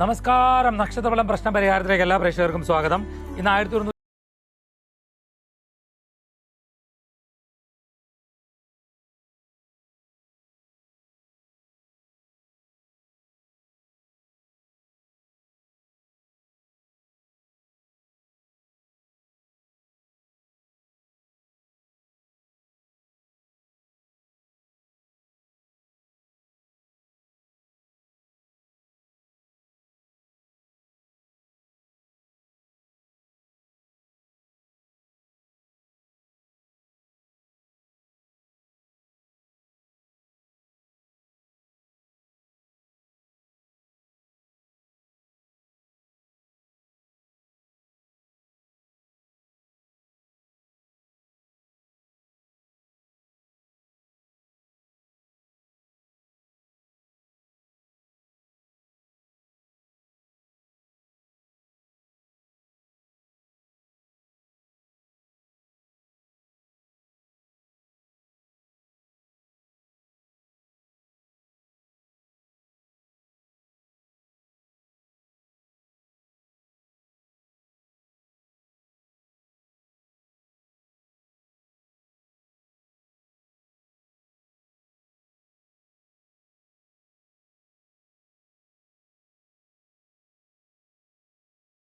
നമസ്കാരം. നക്ഷത്രഫലം പ്രശ്ന പരിഹാരത്തിലേക്ക് എല്ലാ പ്രേക്ഷകർക്കും സ്വാഗതം. ഇന്ന് 1100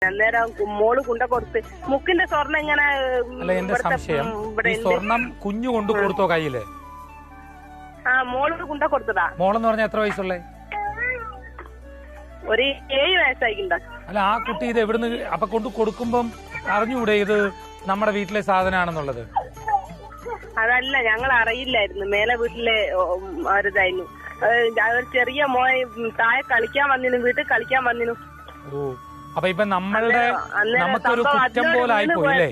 അന്നേരം മോള് കൊണ്ട കൊടുത്ത് മുക്കിന്റെ സ്വർണ്ണം ഇങ്ങനെ. അല്ല, എന്റെ സംശയം ഈ സ്വർണം കുഞ്ഞു കൊണ്ടു കൊടുത്തോ കയ്യില്? മോള് കൊണ്ട കൊടുത്തതാ. മോളെന്ന് പറഞ്ഞാൽ എത്ര വയസ്സുള്ളേ? ഒരു 7 വയസ്സായിണ്ട. അല്ല, ആ കുട്ടി ഇത് എവിടുന്ന് അപ്പൊ കൊണ്ട് കൊടുക്കുമ്പം അറിഞ്ഞൂടെ ഇത് നമ്മുടെ വീട്ടിലെ സാധനമാണെന്നുള്ളത്? അതല്ല, ഞങ്ങൾ അറിയില്ലായിരുന്നു. മേലെ വീട്ടിലെ ഒരിതായിരുന്നു. ഒരു ചെറിയ മോയെ താഴെ കളിക്കാൻ വന്നിനു, വീട്ടിൽ കളിക്കാൻ വന്നിനു. ഓ, അപ്പൊ ഇപ്പൊ നമ്മളുടെ നമുക്കൊരു കുറ്റം പോലെ ആയിപ്പോയി അല്ലേ?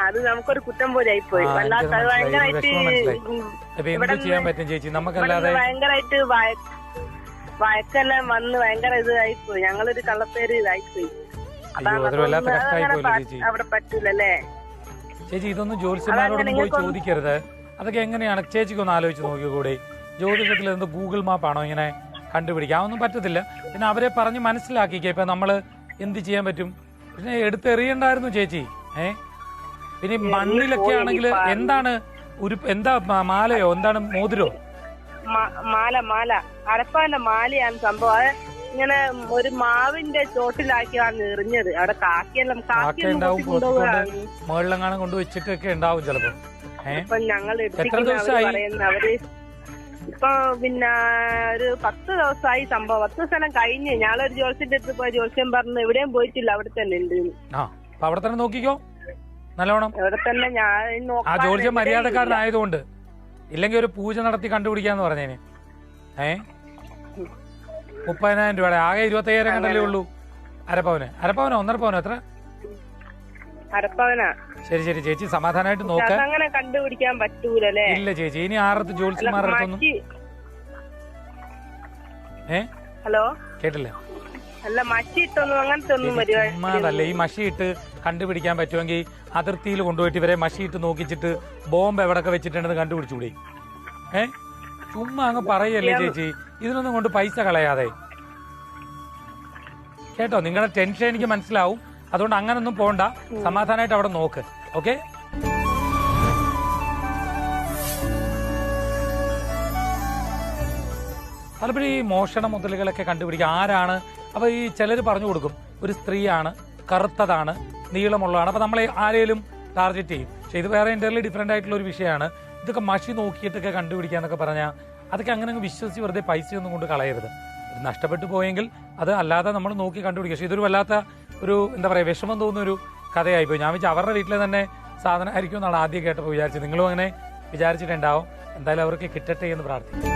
അത് നമുക്കൊരു കുറ്റം പോലെ ആയിപ്പോയി. വല്ലാത്ത ഭയങ്കരമായിട്ട് എന്ത് ചെയ്യാൻ പറ്റും ചേച്ചി? നമുക്കല്ലാതെ ഭയങ്കരമായിട്ട് വഴക്കെല്ലാം വന്ന് ഭയങ്കര ഇതായിപ്പോയി. ഞങ്ങളൊരു കള്ളപ്പേര് ഇതായിപ്പോയി. അവിടെ പറ്റൂലല്ലേ ചേച്ചി? ഇതൊന്നും ജ്യോത്സ്യന്മാരോടൊന്നും പോയി ചോദിക്കരുത്. അതൊക്കെ എങ്ങനെയാണ് ചേച്ചിക്കൊന്ന് ആലോചിച്ച് നോക്കിക്കൂടെ? ജ്യോതിഷത്തിൽ എന്ത് ഗൂഗിൾ മാപ്പാണോ ഇങ്ങനെ കണ്ടുപിടിക്കാമൊന്നും പറ്റത്തില്ല. പിന്നെ അവരെ പറഞ്ഞ് മനസ്സിലാക്കിക്കേ. ഇപ്പൊ നമ്മള് എന്ത് ചെയ്യാൻ പറ്റും? പിന്നെ എടുത്തെറിയണ്ടായിരുന്നു ചേച്ചി. പിന്നെ മണ്ണിലൊക്കെ ആണെങ്കിൽ എന്താണ് എന്താ മാലയോ എന്താണ് മോതിരോ? മാല അരപ്പാന്റെ മാലയാണ് സംഭവം. അത് ഇങ്ങനെ ഒരു മാവിന്റെ ചോട്ടിലാക്കിയാണ് എറിഞ്ഞത്. അവിടെ കാക്കയെല്ലാം മുകളിലെങ്ങാനും കൊണ്ടുവച്ചിട്ടൊക്കെ ഉണ്ടാവും ചിലപ്പോ. ഞങ്ങൾ എത്ര ദിവസമായി? അവര് ഇപ്പൊ പിന്നെ ഒരു 10 ദിവസമായി സംഭവം. 10 ദിവസം കഴിഞ്ഞ് ഞാളൊരു ജോത്സ്യന്റെ അടുത്ത് പോയി. ജോത്സ്യം പറഞ്ഞു എവിടെയും പോയിട്ടില്ല, അവിടെ തന്നെ ഉണ്ട്. അവിടെ തന്നെ നോക്കിക്കോ നല്ലോണം. ഇവിടെ തന്നെ ഞാൻ ആ ജോത്സ്യം മര്യാദക്കാരനായതുകൊണ്ട്. ഇല്ലെങ്കിൽ ഒരു പൂജ നടത്തി കണ്ടുപിടിക്കാന്ന് പറഞ്ഞേന്. 30,000 രൂപയുടെ ആകെ 25,000 കണ്ടല്ലേ ഉള്ളൂ. അരപ്പവനോ 1.5 പവനോ എത്ര? അരപ്പവനാ. ശരി ശരി ചേച്ചി, സമാധാനമായിട്ട് നോക്ക്. അങ്ങനെ കണ്ടുപിടിക്കാൻ പറ്റൂലല്ലേ? ഇല്ല ചേച്ചി, ഇനി ആറത്ത് ജോത്സ്യന്മാരുടെ അടുത്തൊന്നും. ഹലോ, കേട്ടില്ല? അല്ല, മഷിയിട്ടൊന്നും അങ്ങനത്തെ ഒന്നും അതല്ല. ഈ മഷിയിട്ട് കണ്ടുപിടിക്കാൻ പറ്റുമെങ്കിൽ അതിർത്തിയിൽ കൊണ്ടുപോയിട്ട് ഇവരെ മഷിയിട്ട് നോക്കിച്ചിട്ട് ബോംബ് എവിടൊക്കെ വെച്ചിട്ടുണ്ടെന്ന് കണ്ടുപിടിച്ചുകൂടെ? ചുമ്മാ അങ്ങ് പറയല്ലേ ചേച്ചി. ഇതിനൊന്നും കൊണ്ട് പൈസ കളയാതെ കേട്ടോ. നിങ്ങളുടെ ടെൻഷൻ എനിക്ക് മനസ്സിലാവും. അതുകൊണ്ട് അങ്ങനൊന്നും പോണ്ട. സമാധാനമായിട്ട് അവിടെ നോക്ക്. ഓക്കെ? പലപ്പോഴും ഈ മോഷണ മുതലുകളൊക്കെ കണ്ടുപിടിക്കുക ആരാണ്? അപ്പൊ ഈ ചിലർ പറഞ്ഞു കൊടുക്കും ഒരു സ്ത്രീയാണ്, കറുത്തതാണ്, നീളമുള്ളതാണ്. അപ്പൊ നമ്മളെ ആരെയും ടാർഗറ്റ് ചെയ്യും. പക്ഷെ ഇത് വേറെ എൻ്റർലി ഡിഫറെന്റ് ആയിട്ടുള്ള ഒരു വിഷയമാണ്. ഇതൊക്കെ മഷി നോക്കിയിട്ടൊക്കെ കണ്ടുപിടിക്കാന്നൊക്കെ പറഞ്ഞാൽ അതൊക്കെ അങ്ങനെ വിശ്വസിച്ച് വെറുതെ പൈസയൊന്നും കൊണ്ട് കളയരുത്. ഇത് നഷ്ടപ്പെട്ടു പോയെങ്കിൽ അത് അല്ലാതെ നമ്മൾ നോക്കി കണ്ടുപിടിക്കുക. പക്ഷെ ഇതൊരു വല്ലാത്ത ഒരു എന്താ പറയുക, വിഷമം തോന്നുന്ന ഒരു കഥയായിപ്പോയി. ഞാൻ വെച്ചാൽ അവരുടെ വീട്ടിലെ തന്നെ സാധനം ആയിരിക്കും എന്നാണ് ആദ്യം കേട്ടപ്പോൾ വിചാരിച്ചത്. നിങ്ങളും അങ്ങനെ വിചാരിച്ചിട്ടുണ്ടാവും. എന്തായാലും അവർക്ക് കിട്ടട്ടെ എന്ന് പ്രാർത്ഥിക്കും.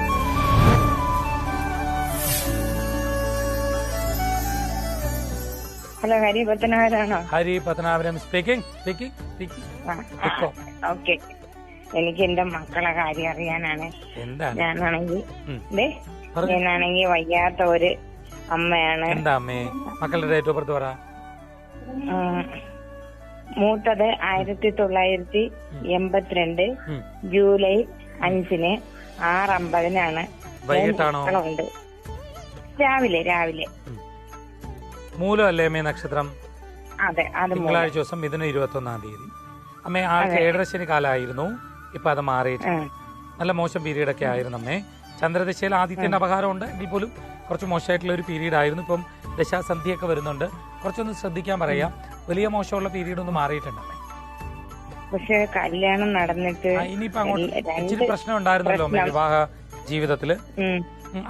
ഹലോ, ഹരി പത്തനാപുരാണോ? ഹരി പത്തനാപുരം സ്പീക്കിംഗ്. ഓക്കെ, എനിക്ക് എന്റെ മക്കളെ കാര്യം അറിയാനാണ്. ഞാനാണെങ്കിൽ വയ്യാത്ത ഒരു അമ്മയാണ്. എന്താ അമ്മേ മക്കളുടെ ഡേറ്റ് ഓഫ് ബർത്ത് പറ. മൂത്തത് 1982 ജൂലൈ 5 6:50 വൈകിട്ടാണോ? രാവിലെ രാവിലെ. മൂലം അല്ലേ അമ്മേ നക്ഷത്രം? അതെ, അത് തിങ്കളാഴ്ച ദിവസം മിഥുനം 21-ാം തീയതി. അമ്മേ ആൾക്ക് ഏഴരശനി കാലമായിരുന്നു, ഇപ്പൊ അത് മാറിയിട്ട് നല്ല മോശം പീരീഡ് ഒക്കെ ആയിരുന്നു അമ്മേ. ചന്ദ്രദശയിൽ ആദിത്യന്റെ അപകാരമുണ്ട് എങ്കിൽ പോലും കുറച്ച് മോശമായിട്ടുള്ള ഒരു പീരീഡ് ആയിരുന്നു. ഇപ്പം ദശാസന്ധിയൊക്കെ വരുന്നുണ്ട്, കുറച്ചൊന്ന് ശ്രദ്ധിക്കാൻ പറയാം. വലിയ മോശമുള്ള പീരീഡ് ഒന്ന് മാറിയിട്ടുണ്ട് അമ്മേ. പക്ഷെ കല്യാണം നടന്നിട്ട് ഇനിയിപ്പോ അങ്ങോട്ട് ഇച്ചിരി പ്രശ്നം ഉണ്ടായിരുന്നല്ലോ അമ്മേ വിവാഹ ജീവിതത്തില്.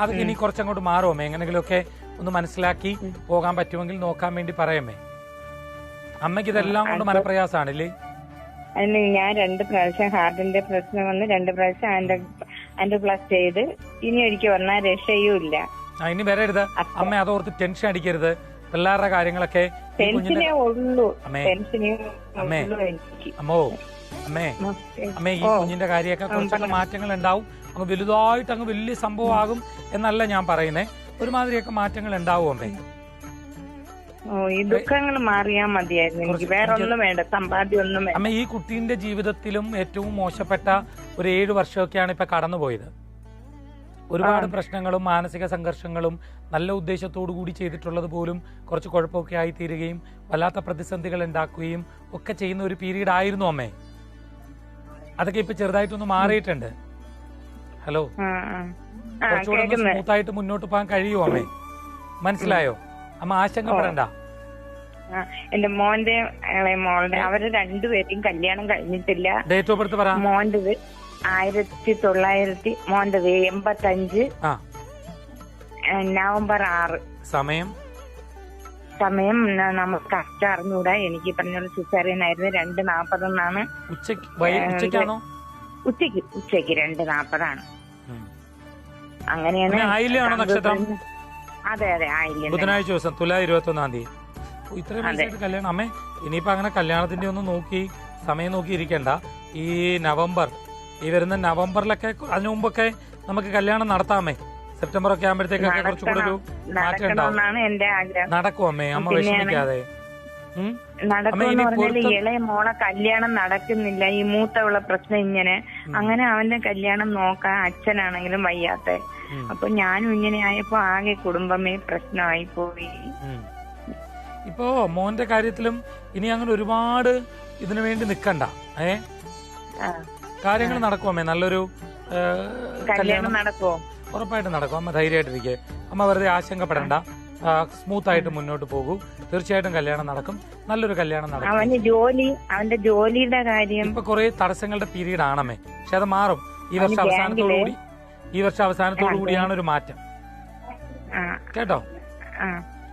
അതൊക്കെ ഇനി കുറച്ചങ്ങോട്ട് മാറും അമ്മേ. എങ്ങനെങ്കിലുമൊക്കെ ഒന്ന് മനസ്സിലാക്കി പോകാൻ പറ്റുമെങ്കിൽ നോക്കാൻ വേണ്ടി പറയാമേ. അമ്മയ്ക്ക് ഇതെല്ലാം കൊണ്ട് മനപ്രയാസാണല്ലേ? അതിന് ഞാൻ 2 പ്രാവശ്യം ഹാർട്ടിന്റെ പ്രശ്നം വന്ന് 2 പ്രാവശ്യം ആൻഡോപ്ലാസ്റ്റ് ചെയ്ത് ഇനി ഒരിക്കൽ വന്നാൽ രക്ഷയുമില്ല. ഇനി വരരുത് അമ്മ, അതോർത്ത് ടെൻഷൻ അടിക്കരുത്. പിള്ളേരുടെ കാര്യങ്ങളൊക്കെ ടെൻഷനേ ഉള്ളൂ. അമ്മേ അമ്മേ അമ്മേ ഈ കുഞ്ഞിന്റെ കാര്യമൊക്കെ കുറച്ചൊക്കെ മാറ്റങ്ങൾ ഉണ്ടാവും. അങ്ങ് വലുതായിട്ട് അങ്ങ് വലിയ സംഭവമാകും എന്നല്ല ഞാൻ പറയുന്നേ, ഒരുമാതിരിയൊക്കെ മാറ്റങ്ങൾ ഉണ്ടാവും അമ്മേ. ഈ ദുഃഖങ്ങൾ മാറിയാ മതിയായിരുന്നു, എനിക്ക് വേറെ ഒന്നും വേണ്ട, സമ്പാദ്യം ഒന്നും വേണ്ട. അമ്മ ഈ കുട്ടീന്റെ ജീവിതത്തിലും ഏറ്റവും മോശപ്പെട്ട ഒരു 7 വർഷമൊക്കെയാണ് ഇപ്പൊ കടന്നുപോയത്. ഒരുപാട് പ്രശ്നങ്ങളും മാനസിക സംഘർഷങ്ങളും നല്ല ഉദ്ദേശത്തോടു കൂടി ചെയ്തിട്ടുള്ളത് പോലും കുറച്ച് കുഴപ്പമൊക്കെ ആയി തീരുകയും വല്ലാത്ത പ്രതിസന്ധികൾ ഉണ്ടാക്കുകയും ഒക്കെ ചെയ്യുന്ന ഒരു പീരീഡ് ആയിരുന്നു അമ്മേ. അതൊക്കെ ഇപ്പൊ ചെറുതായിട്ടൊന്ന് മാറിയിട്ടുണ്ട്. ഹലോ, കുറച്ചുകൂടെ സ്മൂത്തായിട്ട് മുന്നോട്ട് പോകാൻ കഴിയുമോ അമ്മേ? മനസ്സിലായോ അമ്മ? ആശങ്കപ്പെടണ്ട. എന്റെ മോന്റെ മോളുടെ അവര് 2 പേരെയും കല്യാണം കഴിഞ്ഞിട്ടില്ല. ഡേറ്റ് ഓഫ് ബർത്ത് പറ. മോന്റെ 1900, മോന്റെ 85, നവംബർ 6. സമയം നമുക്ക് കറക്റ്റ് അറിഞ്ഞൂടാ. എനിക്ക് പറഞ്ഞ സിസേറിയൻ ആയിരുന്നു. 2:40 ഉച്ചയ്ക്കാണോ? ഉച്ചക്ക് 2:40. അങ്ങനെയാണ് നക്ഷത്രം. അതെ ആയില്ല. ബുധനാഴ്ച ദിവസം തുലാ 21-ാം തീയതി. ഇത്രയും ദിവസമായിട്ട് കല്യാണം അമ്മേ. ഇനിയിപ്പോ അങ്ങനെ കല്യാണത്തിന്റെ ഒന്നും നോക്കി സമയം നോക്കി ഇരിക്കണ്ട. ഈ വരുന്ന നവംബറിലൊക്കെ അതിനു മുമ്പൊക്കെ നമുക്ക് കല്യാണം നടത്താമേ. സെപ്റ്റംബർ ഒക്കെ ആകുമ്പോഴത്തേക്കൊക്കെ കുറച്ചുകൂടെ ഒരു മാറ്റം ഉണ്ടാവും. നടക്കും അമ്മേ, അമ്മ വിഷമിക്കാതെ. ഇളയ മോളെ കല്യാണം നടക്കുന്നില്ല, ഈ മൂത്തവളെ പ്രശ്നം ഇങ്ങനെ. അങ്ങനെ അവന്റെ കല്യാണം നോക്കാൻ അച്ഛനാണെങ്കിലും വയ്യാത്ത. അപ്പൊ ഞാനും ഇങ്ങനെ ആയപ്പോ ആകെ കുടുംബമേ പ്രശ്നമായി പോയി. ഇപ്പോ മോന്റെ കാര്യത്തിലും ഇനി അങ്ങനെ ഒരുപാട് ഇതിനു വേണ്ടി നിക്കണ്ട. കാര്യങ്ങൾ നടക്കുമേ. നല്ലൊരു കല്യാണം നടക്കുമോ? ഉറപ്പായിട്ട് നടക്കും അമ്മ. ധൈര്യമായിട്ടിരിക്കെ അമ്മ, വെറുതെ ആശങ്കപ്പെടണ്ട. സ്മൂത്ത് ആയിട്ട് മുന്നോട്ട് പോകൂ. തീർച്ചയായിട്ടും കല്യാണം നടക്കും, നല്ലൊരു കല്യാണം നടക്കും. അവന്റെ ജോലിയുടെ കാര്യം ഇപ്പൊ കുറെ തടസ്സങ്ങളുടെ പീരീഡ് ആണമ്മേ, പക്ഷെ അത് മാറും. ഈ വർഷം അവസാനത്തോടു കൂടിയാണ് ഒരു മാറ്റം. കേട്ടോ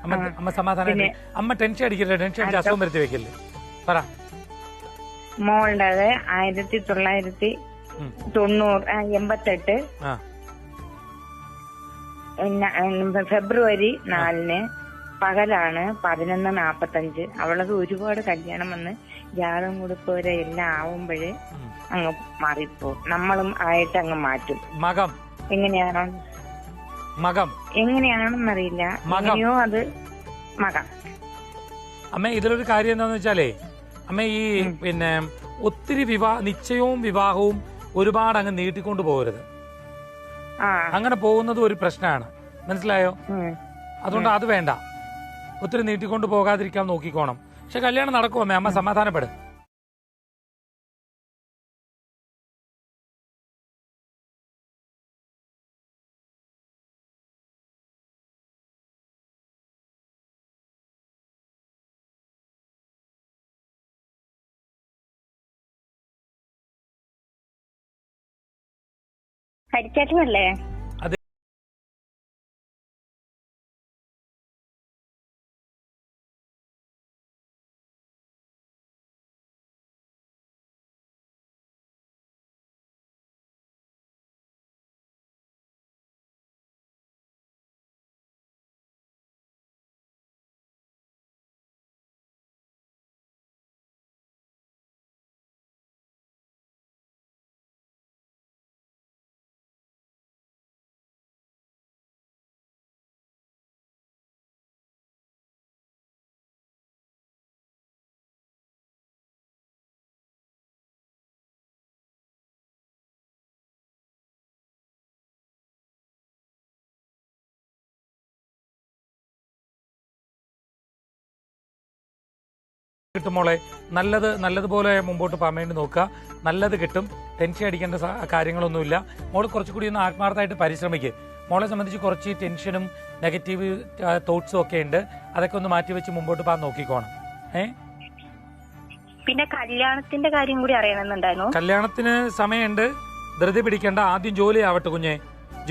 അമ്മ? സമാധാനം. അമ്മ ടെൻഷൻ അടിക്കരുത്. ടെൻഷൻ അടിച്ച് അസുഖം വരുത്തി വെക്കല്ലേ. പറ. മോളുടെ 1988 ഫെബ്രുവരി 4 പകലാണ് 11:45. അവളത് ഒരുപാട് കല്യാണം വന്ന് ജാതകം കൊടുപ്പവരെ എല്ലാം ആവുമ്പോഴേ അങ്ങ് മാറിപ്പോ. നമ്മളും ആയിട്ട് അങ്ങ് മാറ്റും. മകം എങ്ങനെയാണെന്നറിയില്ല. എങ്ങനെയോ അത് മകം. അമ്മ, ഇതിലൊരു കാര്യം എന്താന്ന് വെച്ചാലേ അമ്മ, ഈ ഒത്തിരി നിശ്ചയവും വിവാഹവും ഒരുപാട് അങ്ങ് നീട്ടിക്കൊണ്ടു പോകരുത്. അങ്ങനെ പോകുന്നത് ഒരു പ്രശ്നമാണ്, മനസ്സിലായോ? അതുകൊണ്ട് അത് വേണ്ട. ഒത്തിരി നീട്ടിക്കൊണ്ട് പോകാതിരിക്കാൻ നോക്കിക്കോണം. പക്ഷെ കല്യാണം നടക്കുമോ അമ്മ? സമാധാനപ്പെടും. ഹരിച്ചേട്ടനല്ലേ? കിട്ടും മോളെ. നല്ലതുപോലെ മുമ്പോട്ട് പോകാൻ വേണ്ടി നോക്കുക. നല്ലത് കിട്ടും. ടെൻഷൻ അടിക്കേണ്ട കാര്യങ്ങളൊന്നുമില്ല. മോൾ കുറച്ചുകൂടി ഒന്ന് ആത്മാർത്ഥമായിട്ട് പരിശ്രമിക്കുക. മോളെ സംബന്ധിച്ച് കുറച്ച് ടെൻഷനും നെഗറ്റീവ് തോട്ട്സും ഒക്കെ ഉണ്ട്. അതൊക്കെ ഒന്ന് മാറ്റിവെച്ച് മുമ്പോട്ട് പോകാൻ നോക്കിക്കോണം. പിന്നെ കല്യാണത്തിന്റെ കാര്യം കൂടി അറിയണമെന്നുണ്ടായിരുന്നു. കല്യാണത്തിന് സമയമുണ്ട്, ധൃതി പിടിക്കേണ്ട. ആദ്യം ജോലി ആവട്ടെ കുഞ്ഞെ.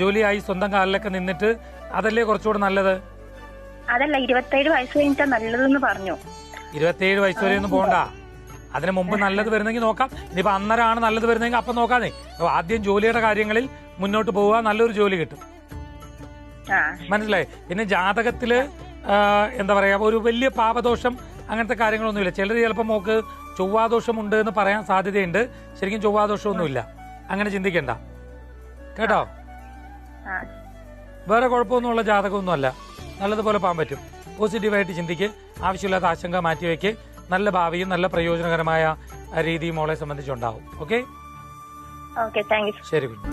ജോലിയായി സ്വന്തം കാലിലൊക്കെ നിന്നിട്ട് അതല്ലേ കുറച്ചുകൂടെ നല്ലത്. അതല്ല, 27 വയസ്സ് കഴിഞ്ഞാൽ നല്ലതെന്ന് പറഞ്ഞു. 27 വയസ്സ് വരെ ഒന്നും പോകണ്ട. അതിന് മുമ്പ് നല്ലത് വരുന്നെങ്കിൽ നോക്കാം. ഇനിയിപ്പോ അന്നേരമാണ് നല്ലത് വരുന്നെങ്കിൽ അപ്പം നോക്കാന്നേ. ആദ്യം ജോലിയുടെ കാര്യങ്ങളിൽ മുന്നോട്ട് പോവുക. നല്ലൊരു ജോലി കിട്ടും. മനസ്സിലായി. പിന്നെ ജാതകത്തില് എന്താ പറയാ, ഒരു വലിയ പാപദോഷം അങ്ങനത്തെ കാര്യങ്ങളൊന്നുമില്ല. ചിലർ ചിലപ്പോൾ മോക്ക് ചൊവ്വാദോഷം ഉണ്ട് എന്ന് പറയാൻ സാധ്യതയുണ്ട്. ശരിക്കും ചൊവ്വാദോഷമൊന്നുമില്ല. അങ്ങനെ ചിന്തിക്കണ്ട കേട്ടോ. വേറെ കുഴപ്പമൊന്നുമുള്ള ജാതകമൊന്നും അല്ല. നല്ലതുപോലെ പോകാൻ പറ്റും. പോസിറ്റീവായിട്ട് ചിന്തിക്ക്. ആവശ്യമില്ലാത്ത ആശങ്ക മാറ്റിവെക്ക്. നല്ല ഭാവിയും നല്ല പ്രയോജനകരമായ രീതിയും മോളെ സംബന്ധിച്ചുണ്ടാവും. ഓക്കെ, ശരി കുഞ്ഞു.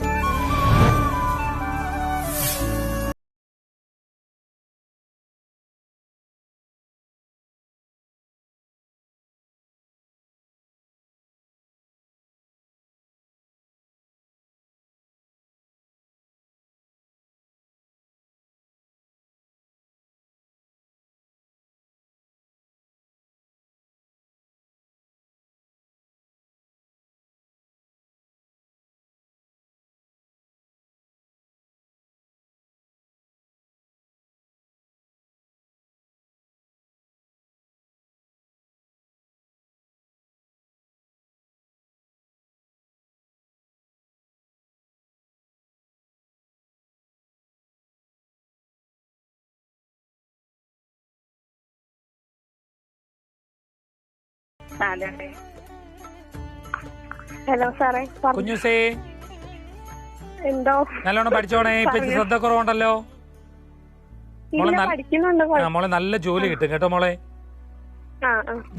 ഹലോ സാറേ. കുഞ്ഞുസേ, എന്തോ നല്ലോണം പഠിച്ചോണേ. ഇപ്പൊ ശ്രദ്ധ കുറവുണ്ടല്ലോ മോളെ. നല്ല ജോലി കിട്ടും കേട്ടോ മോളെ.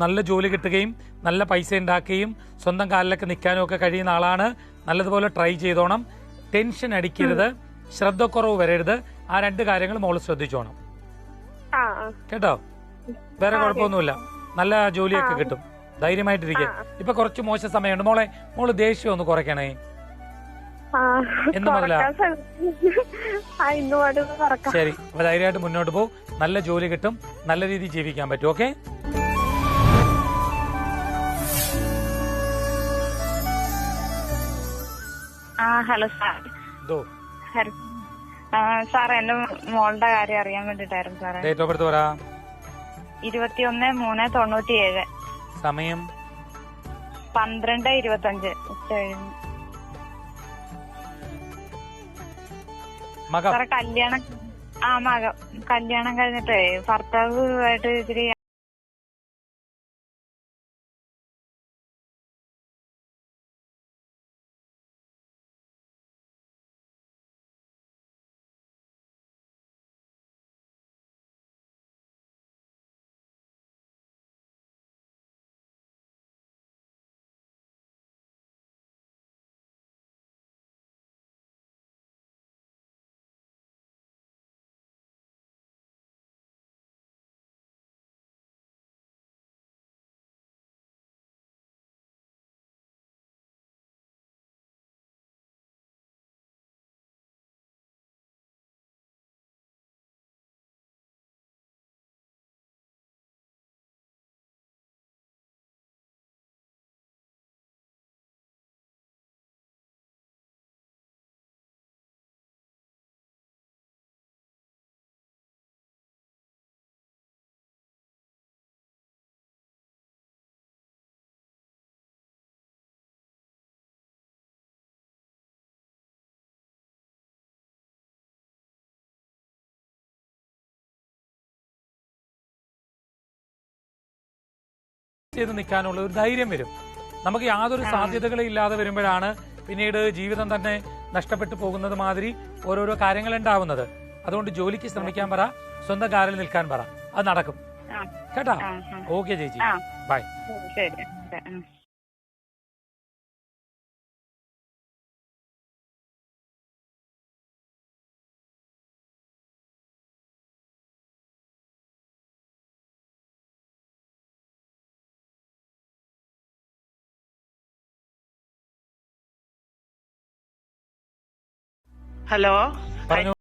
നല്ല ജോലി കിട്ടുകയും നല്ല പൈസ ഉണ്ടാക്കുകയും സ്വന്തം കാലിലൊക്കെ നിൽക്കാനും ഒക്കെ കഴിയുന്ന ആളാണ്. നല്ലതുപോലെ ട്രൈ ചെയ്തോണം. ടെൻഷൻ അടിക്കരുത്, ശ്രദ്ധക്കുറവ് വരരുത്. ആ 2 കാര്യങ്ങൾ മോള് ശ്രദ്ധിച്ചോണം കേട്ടോ. വേറെ കുഴപ്പമൊന്നുമില്ല. നല്ല ജോലിയൊക്കെ കിട്ടും. ധൈര്യമായിട്ടിരിക്കുക. ഇപ്പൊ കുറച്ച് മോശം സമയമുണ്ട് മോളെ. മോള് ദേഷ്യം ഒന്ന് കുറയ്ക്കണേ. എന്ന് പറഞ്ഞ ശരി. അപ്പൊ ധൈര്യമായിട്ട് മുന്നോട്ട് പോകും. നല്ല ജോലി കിട്ടും. നല്ല രീതിയിൽ ജീവിക്കാൻ പറ്റും. ഓക്കെ. Hello sir. സാർ എന്റെ മോളുടെ കാര്യം അറിയാൻ വേണ്ടിട്ടായിരുന്നു സാറേ. ഡേറ്റ് ഓഫ് ബർത്ത് പറ. 21/3/97. സമയം 12:25 ഉച്ച കഴിഞ്ഞ്. സാറേ കല്യാണം കഴിഞ്ഞിട്ടേ ഭർത്താവുമായിട്ട് ഇത്തിരി ചെയ്ത് നിൽക്കാനുള്ള ഒരു ധൈര്യം വരും. നമുക്ക് യാതൊരു സാധ്യതകളും ഇല്ലാതെ വരുമ്പോഴാണ് പിന്നീട് ജീവിതം തന്നെ നഷ്ടപ്പെട്ടു പോകുന്നത് മാതിരി ഓരോരോ കാര്യങ്ങൾ ഉണ്ടാവുന്നത്. അതുകൊണ്ട് ജോലിക്ക് ശ്രമിക്കാൻ പറ. സ്വന്തം കാലിൽ നിൽക്കാൻ പറ. അത് നടക്കും കേട്ടാ. ഓക്കെ ചേച്ചി, ബൈ. ശരി. ഹലോ. പറഞ്ഞു.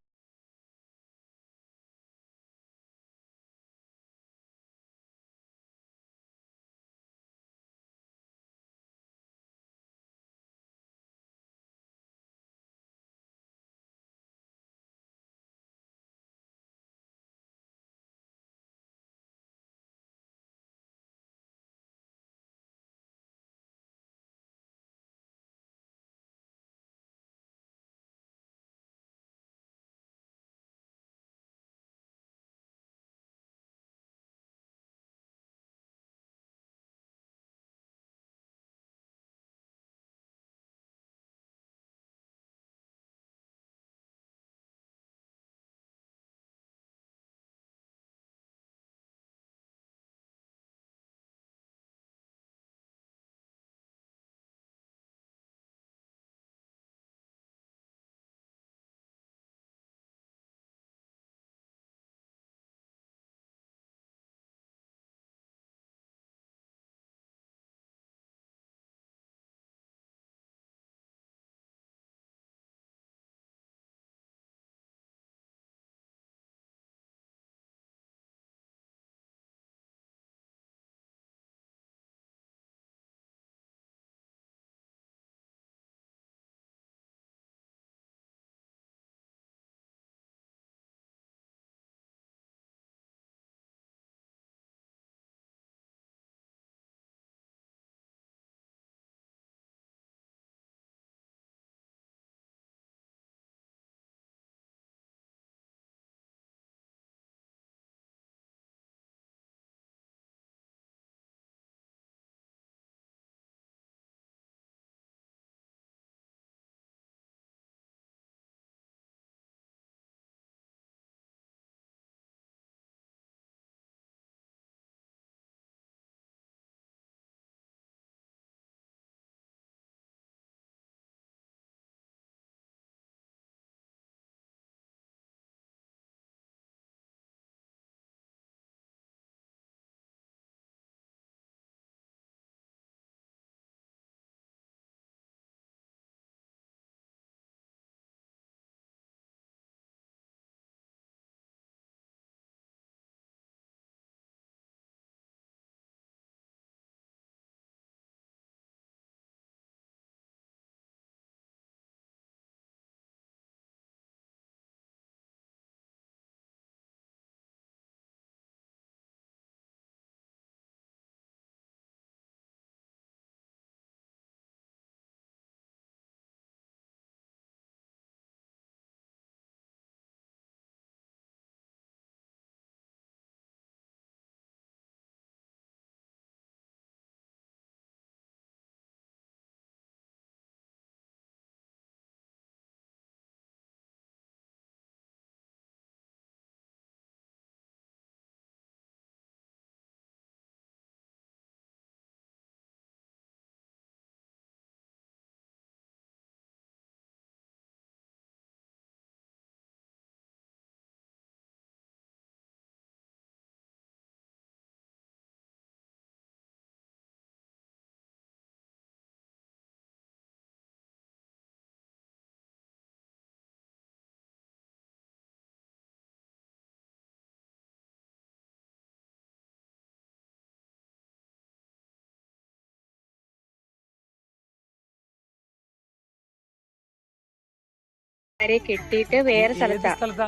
കെട്ടിയിട്ട് വേറെ ഏത് സ്ഥലത്താ?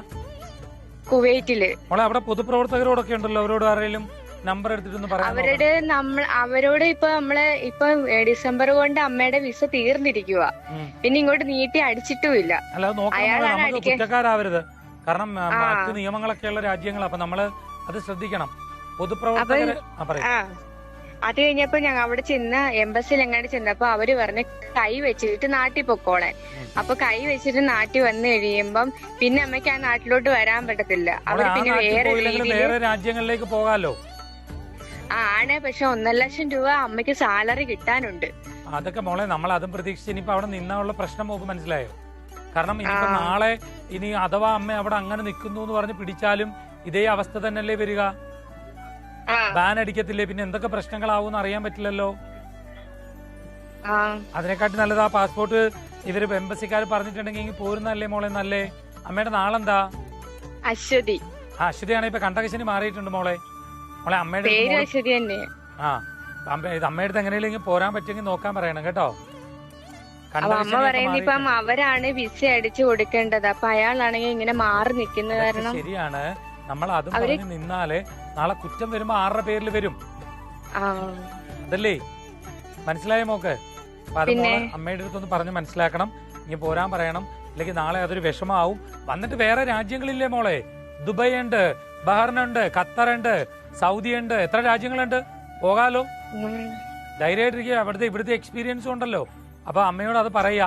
കുവൈറ്റില്. മോളെ അവിടെ പൊതുപ്രവർത്തകരോടൊക്കെ ഉണ്ടല്ലോ, അവരോട് ആരെങ്കിലും നമ്പർ എടുത്തിട്ടൊന്ന് പറയാൻ അവരോട് ഇപ്പൊ നമ്മള് ഇപ്പൊ ഡിസംബർ കൊണ്ട് അമ്മയുടെ വിസ തീർന്നിരിക്കുക, പിന്നെ ഇങ്ങോട്ട് നീട്ടി അടിച്ചിട്ടുമില്ല. അല്ലാതെ നോക്കണം, നമുക്ക് കുറ്റക്കാരാവരുത്. കാരണം മറ്റ് നിയമങ്ങളൊക്കെ ഉള്ള രാജ്യങ്ങൾ, അപ്പൊ നമ്മള് അത് ശ്രദ്ധിക്കണം. പൊതുപ്രവർത്തകര് അത് കഴിഞ്ഞപ്പോ ഞങ്ങൾ അവിടെ ചെന്ന എംബസിയിൽ എങ്ങാണ്ട് ചെന്നപ്പോ അവര് പറഞ്ഞ് കൈ വെച്ചിട്ട് നാട്ടിൽ പൊക്കോളാൻ. അപ്പൊ കൈ വെച്ചിട്ട് നാട്ടിൽ വന്നു കഴിയുമ്പം പിന്നെ അമ്മയ്ക്ക് ആ നാട്ടിലോട്ട് വരാൻ പറ്റത്തില്ല. അവര് പിന്നെ വേറെ രാജ്യങ്ങളിലേക്ക് പോകാലോ. ആണ്, പക്ഷെ 1.5 ലക്ഷം രൂപ അമ്മയ്ക്ക് സാലറി കിട്ടാനുണ്ട്. അതൊക്കെ മോളെ നമ്മൾ അതും പ്രതീക്ഷിച്ച് ഇനിയിപ്പോ അവിടെ നിന്നുള്ള പ്രശ്നം നമുക്ക് മനസ്സിലായോ? കാരണം ഇനിയിപ്പോ നാളെ ഇനി അഥവാ അമ്മ അവിടെ അങ്ങനെ നിൽക്കുന്നു എന്ന് പറഞ്ഞ് പിടിച്ചാലും ഇതേ അവസ്ഥ തന്നെയല്ലേ വരിക. ബാൻ അടിക്കത്തില്ലേ, പിന്നെ എന്തൊക്കെ പ്രശ്നങ്ങളാവും അറിയാൻ പറ്റില്ലല്ലോ. അതിനെക്കാട്ടി നല്ലത് ആ പാസ്പോർട്ട് ഇവര് എംബസിക്കാർ പറഞ്ഞിട്ടുണ്ടെങ്കിൽ പോരുന്നല്ലേ മോളെ നല്ലേ. അമ്മയുടെ നാളെന്താ? അശ്വതി. അശ്വതിയാണ്. ഇപ്പൊ കണ്ടകശനി മാറിയിട്ടുണ്ട് മോളെ. മോളെ അമ്മയുടെ പേര് അശ്വതി തന്നെ. അമ്മയുടെ അടുത്ത് എങ്ങനെയെങ്കിലും പോരാൻ പറ്റുമെങ്കിൽ നോക്കാൻ പറയണം കേട്ടോ. അപ്പൊ അമ്മ പറയുന്നത് ഇപ്പം അവരാണ് വിസ അടിച്ചു കൊടുക്കേണ്ടത്. അപ്പൊ അയാളാണെങ്കിൽ ഇങ്ങനെ മാറി നിൽക്കുന്ന കാരണം. ശരിയാണ്. നമ്മൾ അതും പറഞ്ഞ് നിന്നാല് നാളെ കുറ്റം വരുമ്പോ ആരുടെ പേരിൽ വരും അതല്ലേ? മനസ്സിലായോ മോക്ക്? അപ്പൊ അത് അമ്മയുടെ അടുത്തൊന്ന് പറഞ്ഞ് മനസ്സിലാക്കണം. ഇനി പോരാൻ പറയണം. അല്ലെങ്കിൽ നാളെ അതൊരു വിഷമാവും. വന്നിട്ട് വേറെ രാജ്യങ്ങളില്ലേ മോളെ? ദുബായ് ഉണ്ട്, ബഹ്റിനുണ്ട്, ഖത്തറുണ്ട്, സൗദി ഉണ്ട്, എത്ര രാജ്യങ്ങളുണ്ട്. പോകാലോ, ധൈര്യമായിട്ടിരിക്കുക. ഇവിടുത്തെ എക്സ്പീരിയൻസും ഉണ്ടല്ലോ. അപ്പൊ അമ്മയോട് അത് പറയാ.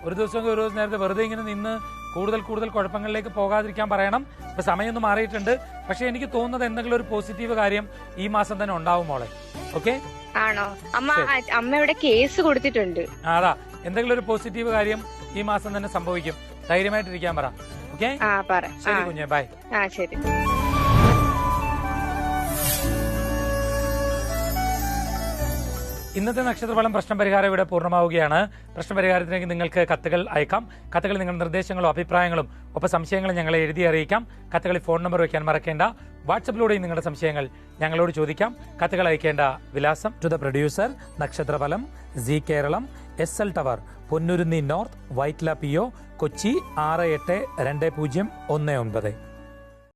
ഒരു ദിവസം നേരത്തെ വെറുതെ ഇങ്ങനെ നിന്ന് കൂടുതൽ കുഴപ്പങ്ങളിലേക്ക് പോകാതിരിക്കാൻ പറയണം. ഇപ്പൊ സമയമൊന്നും മാറിയിട്ടുണ്ട്. പക്ഷെ എനിക്ക് തോന്നുന്നത് എന്തെങ്കിലും ഒരു പോസിറ്റീവ് കാര്യം ഈ മാസം തന്നെ ഉണ്ടാവും മോളെ. ഓക്കെ ആണോ? അമ്മ ഇവിടെ കേസ് കൊടുത്തിട്ടുണ്ട്. അതാ, എന്തെങ്കിലും ഒരു പോസിറ്റീവ് കാര്യം ഈ മാസം തന്നെ സംഭവിക്കും. ധൈര്യമായിട്ടിരിക്കാൻ പറ. ഓക്കെ, ശരി കുഞ്ഞെ, ബൈ. ശരി. ഇന്നത്തെ നക്ഷത്രഫലം പ്രശ്നപരിഹാരം ഇവിടെ പൂർണ്ണമാവുകയാണ്. പ്രശ്നപരിഹാരത്തിലേക്ക് നിങ്ങൾക്ക് കത്തുകൾ അയക്കാം. കത്തുകൾ നിങ്ങളുടെ നിർദ്ദേശങ്ങളും അഭിപ്രായങ്ങളും ഒപ്പം സംശയങ്ങളും ഞങ്ങളെ എഴുതി അറിയിക്കാം. കത്തുകളിൽ ഫോൺ നമ്പർ വയ്ക്കാൻ മറക്കേണ്ട. വാട്സപ്പിലൂടെയും നിങ്ങളുടെ സംശയങ്ങൾ ഞങ്ങളോട് ചോദിക്കാം. കത്തുകൾ അയക്കേണ്ട വിലാസം: to the producer, Nakshatraphalam, Zee Keralam, SL tower, Ponnurunni north, Vyttila PO, Kochi 682019.